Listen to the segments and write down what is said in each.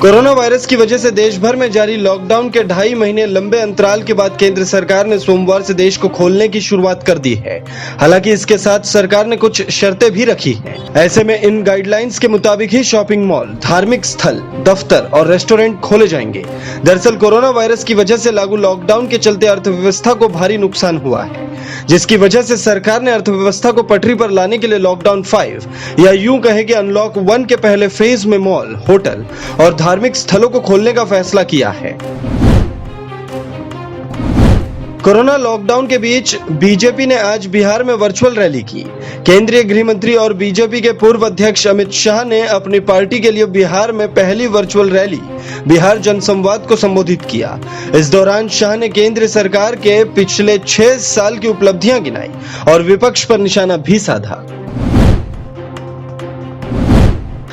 Corona virus की वजह से देश भर में जारी लॉकडाउन के 2.5 महीने लंबे अंतराल के बाद केंद्र सरकार ने सोमवार से देश को खोलने की शुरुआत कर दी है। हालांकि इसके साथ सरकार ने कुछ शर्तें भी रखी हैं। ऐसे में इन गाइडलाइंस के मुताबिक ही शॉपिंग मॉल, धार्मिक स्थल, दफ्तर और रेस्टोरेंट खोले जाएंगे। दरअसल कोरोना वायरस की वजह से लागू लॉकडाउन के चलते अर्थव्यवस्था को भारी नुकसान हुआ है, जिसकी वजह से सरकार ने अर्थव्यवस्था को पटरी पर लाने के लिए लॉकडाउन 5 या यूं कहें कि अनलॉक 1 के पहले फेज में मॉल, होटल और धार्मिक स्थलों को खोलने का फैसला किया है। कोरोना लॉकडाउन के बीच बीजेपी ने आज बिहार में वर्चुअल रैली की। केंद्रीय गृह मंत्री और बीजेपी के पूर्व अध्यक्ष अमित शाह ने अपनी पार्टी के लिए बिहार में पहली वर्चुअल रैली बिहार जनसंवाद को संबोधित किया। इस दौरान शाह ने केंद्र सरकार के पिछले 6 साल की उपलब्धियां गिनाई और विपक्ष पर निशाना भी साधा।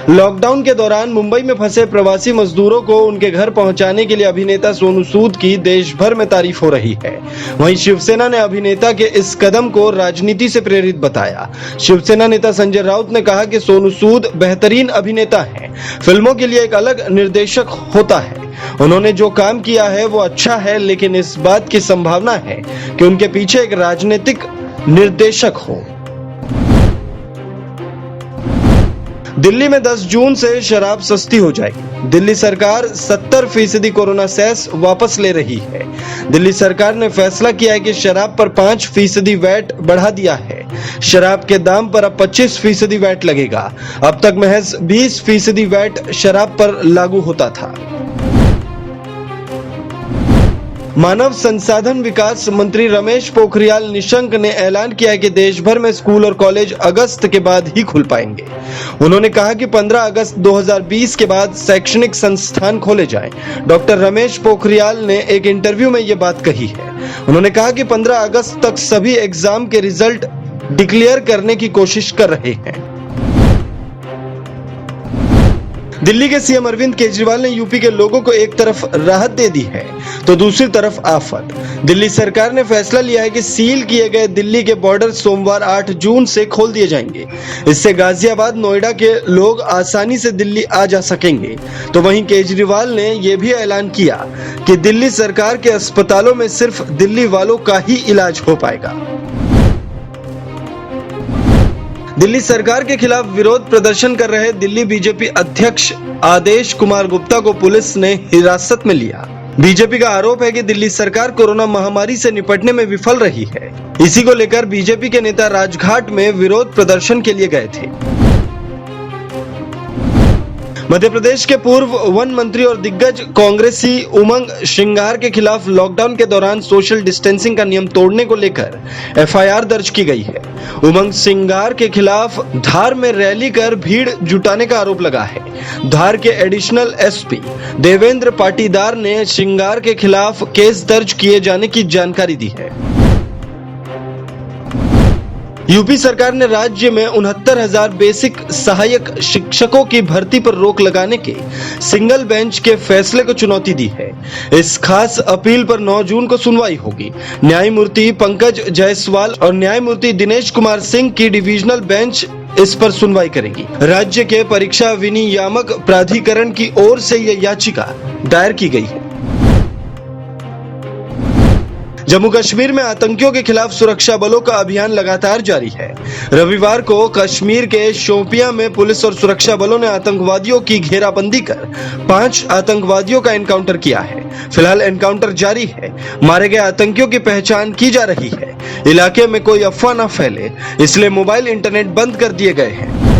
लॉकडाउन के दौरान मुंबई में फंसे प्रवासी मजदूरों को उनके घर पहुंचाने के लिए अभिनेता सोनू सूद की देश भर में तारीफ हो रही है। वहीं शिवसेना ने अभिनेता के इस कदम को राजनीति से प्रेरित बताया। शिवसेना नेता संजय राउत ने कहा कि सोनू सूद बेहतरीन अभिनेता हैं। फिल्मों के लिए एक अलग निर्देशक होता है। उन्होंने जो काम किया है वो अच्छा है, लेकिन इस बात की संभावना है कि उनके पीछे एक राजनीतिक निर्देशक हो। दिल्ली में 10 जून से शराब सस्ती हो जाएगी। दिल्ली सरकार 70% कोरोना सेस वापस ले रही है। दिल्ली सरकार ने फैसला किया है कि शराब पर 5% वैट बढ़ा दिया है। शराब के दाम पर अब 25% वैट लगेगा। अब तक महज 20% वैट शराब पर लागू होता था। मानव संसाधन विकास मंत्री रमेश पोखरियाल निशंक ने ऐलान किया है कि देश भर में स्कूल और कॉलेज अगस्त के बाद ही खुल पाएंगे। उन्होंने कहा कि 15 अगस्त 2020 के बाद शैक्षणिक संस्थान खोले जाएं। डॉक्टर रमेश पोखरियाल ने एक इंटरव्यू में ये बात कही है। उन्होंने कहा कि 15 अगस्त तक सभी एग्जाम के रिजल्ट डिक्लेयर करने की कोशिश कर रहे हैं। दिल्ली के सीएम अरविंद केजरीवाल ने यूपी के लोगों को एक तरफ राहत दे दी है तो दूसरी तरफ आफत। दिल्ली सरकार ने फैसला लिया है कि सील किए गए दिल्ली के बॉर्डर सोमवार 8 जून से खोल दिए जाएंगे। इससे गाजियाबाद, नोएडा के लोग आसानी से दिल्ली आ जा सकेंगे। तो वहीं केजरीवाल ने यह भी ऐलान किया कि दिल्ली सरकार के अस्पतालों में सिर्फ दिल्ली वालों का ही इलाज हो पाएगा। दिल्ली सरकार के खिलाफ विरोध प्रदर्शन कर रहे दिल्ली बीजेपी अध्यक्ष आदेश कुमार गुप्ता को पुलिस ने हिरासत में लिया। बीजेपी का आरोप है कि दिल्ली सरकार कोरोना महामारी से निपटने में विफल रही है। इसी को लेकर बीजेपी के नेता राजघाट में विरोध प्रदर्शन के लिए गए थे। मध्य प्रदेश के पूर्व वन मंत्री और दिग्गज कांग्रेसी उमंग सिंगार के खिलाफ लॉकडाउन के दौरान सोशल डिस्टेंसिंग का नियम तोड़ने को लेकर एफआईआर दर्ज की गई है। उमंग सिंगार के खिलाफ धार में रैली कर भीड़ जुटाने का आरोप लगा है। धार के एडिशनल एसपी देवेंद्र पाटीदार ने सिंगार के खिलाफ केस दर्ज किए जाने की जानकारी दी है। यूपी सरकार ने राज्य में 69,000 बेसिक सहायक शिक्षकों की भर्ती पर रोक लगाने के सिंगल बेंच के फैसले को चुनौती दी है। इस खास अपील पर 9 जून को सुनवाई होगी। न्यायमूर्ति पंकज जायसवाल और न्यायमूर्ति दिनेश कुमार सिंह की डिविजनल बेंच इस पर सुनवाई करेगी। राज्य के परीक्षा विनियामक प्राधिकरण की ओर से यह याचिका दायर की गई है। जम्मू कश्मीर में आतंकियों के खिलाफ सुरक्षा बलों का अभियान लगातार जारी है। रविवार को कश्मीर के शोपियां में पुलिस और सुरक्षा बलों ने आतंकवादियों की घेराबंदी कर 5 आतंकवादियों का एनकाउंटर किया है। फिलहाल एनकाउंटर जारी है। मारे गए आतंकियों की पहचान की जा रही है। इलाके में कोई अफवाह न फैले, इसलिए मोबाइल इंटरनेट बंद कर दिए गए हैं।